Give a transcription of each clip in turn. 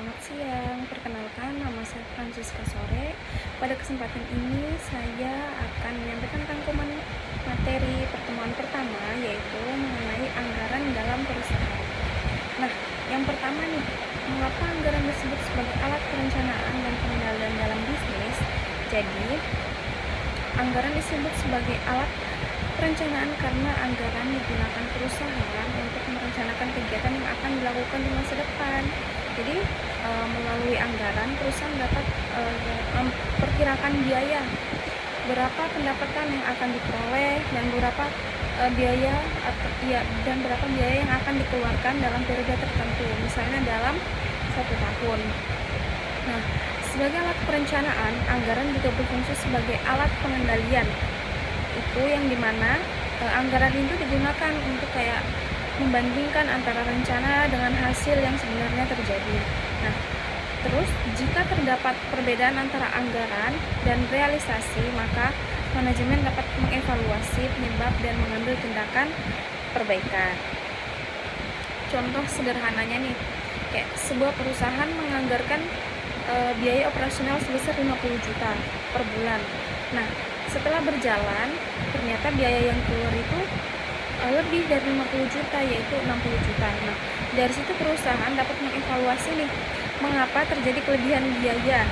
selamat siang. Perkenalkan, nama saya Francisca Sore. Pada kesempatan ini, saya akan menyampaikan rangkuman materi pertemuan pertama, yaitu mengenai anggaran dalam perusahaan. Nah, yang pertama nih, mengapa anggaran disebut sebagai alat perencanaan dan pengendalian dalam bisnis? Jadi, anggaran disebut sebagai alat perencanaan karena anggaran digunakan perusahaan untuk merencanakan kegiatan yang akan dilakukan di masa depan. Jadi, melalui anggaran, perusahaan dapat memperkirakan biaya, berapa pendapatan yang akan diperoleh dan berapa biaya yang akan dikeluarkan dalam periode tertentu, misalnya dalam 1 tahun. Nah, sebagai alat perencanaan, anggaran juga berfungsi sebagai alat pengendalian. Itu yang dimana anggaran itu digunakan untuk kayak membandingkan antara rencana dengan hasil yang sebenarnya terjadi. Nah, terus jika terdapat perbedaan antara anggaran dan realisasi, maka manajemen dapat mengevaluasi penyebab dan mengambil tindakan perbaikan. Contoh sederhananya nih, kayak sebuah perusahaan menganggarkan biaya operasional sebesar 50 juta per bulan. Nah, setelah berjalan, ternyata biaya yang keluar itu lebih dari 50 juta, yaitu 60 juta. Nah, dari situ perusahaan dapat mengevaluasi nih, mengapa terjadi kelebihan biaya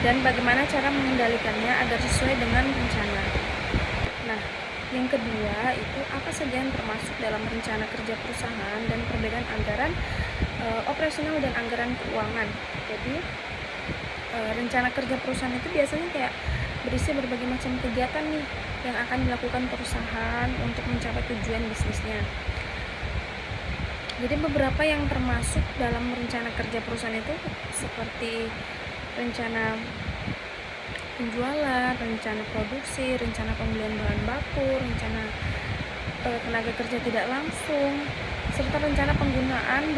dan bagaimana cara mengendalikannya agar sesuai dengan rencana. Nah, yang kedua itu apa saja yang termasuk dalam rencana kerja perusahaan dan perbedaan anggaran operasional dan anggaran keuangan. Jadi, rencana kerja perusahaan itu biasanya kayak berisi berbagai macam kegiatan nih yang akan dilakukan perusahaan untuk mencapai tujuan bisnisnya. Jadi beberapa yang termasuk dalam rencana kerja perusahaan itu seperti rencana penjualan, rencana produksi, rencana pembelian bahan baku, rencana tenaga kerja tidak langsung, serta rencana penggunaan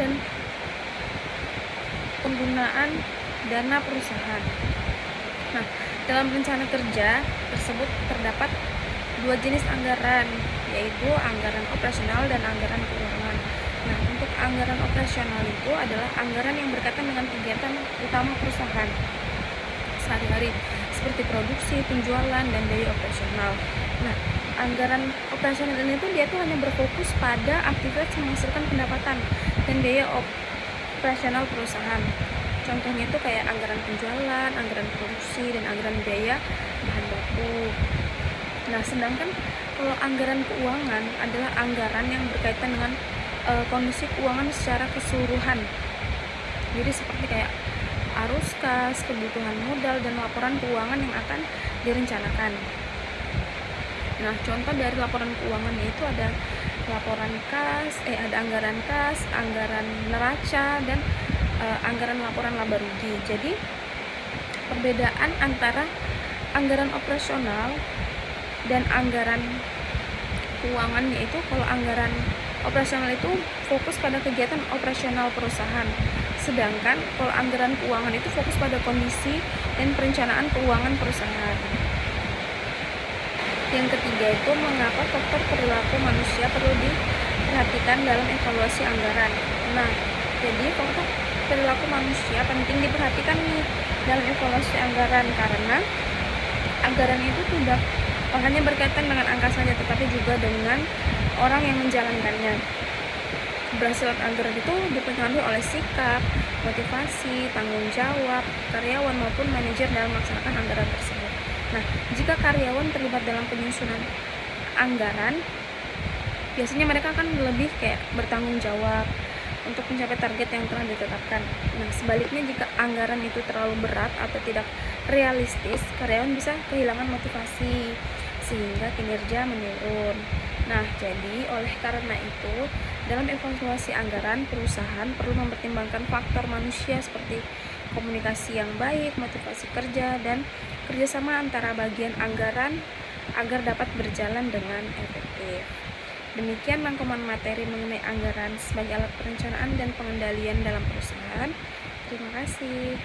dana perusahaan. Nah, dalam rencana kerja tersebut terdapat 2 jenis anggaran, yaitu anggaran operasional dan anggaran keuangan. Nah, untuk anggaran operasional itu adalah anggaran yang berkaitan dengan kegiatan utama perusahaan sehari-hari, seperti produksi, penjualan, dan biaya operasional. Nah, anggaran operasional ini tuh dia tuh hanya berfokus pada aktivitas yang menghasilkan pendapatan dan biaya operasional perusahaan. Contohnya itu kayak anggaran penjualan, anggaran produksi, dan anggaran biaya bahan baku. Nah, sedangkan kalau anggaran keuangan adalah anggaran yang berkaitan dengan kondisi keuangan secara keseluruhan. Jadi seperti kayak arus kas, kebutuhan modal, dan laporan keuangan yang akan direncanakan. Nah, contoh dari laporan keuangan itu ada laporan kas, ada anggaran kas, anggaran neraca, dan anggaran laporan laba rugi. Jadi perbedaan antara anggaran operasional dan anggaran keuangan yaitu kalau anggaran operasional itu fokus pada kegiatan operasional perusahaan, sedangkan kalau anggaran keuangan itu fokus pada kondisi dan perencanaan keuangan perusahaan. Yang ketiga itu mengapa faktor perilaku manusia perlu diperhatikan dalam evaluasi anggaran. Nah, jadi faktor perilaku manusia penting diperhatikan nih dalam evaluasi anggaran karena anggaran itu tidak hanya berkaitan dengan angka saja, tetapi juga dengan orang yang menjalankannya. Keberhasilan anggaran itu dipengaruhi oleh sikap, motivasi, tanggung jawab karyawan maupun manajer dalam melaksanakan anggaran tersebut. Nah, jika karyawan terlibat dalam penyusunan anggaran, biasanya mereka akan lebih kayak bertanggung jawab untuk mencapai target yang telah ditetapkan. Nah, sebaliknya jika anggaran itu terlalu berat atau tidak realistis, karyawan bisa kehilangan motivasi sehingga kinerja menurun. Nah, jadi oleh karena itu, dalam evaluasi anggaran, perusahaan perlu mempertimbangkan faktor manusia seperti komunikasi yang baik, motivasi kerja, dan kerjasama antara bagian anggaran agar dapat berjalan dengan efektif. Demikian rangkuman materi mengenai anggaran sebagai alat perencanaan dan pengendalian dalam perusahaan. Terima kasih.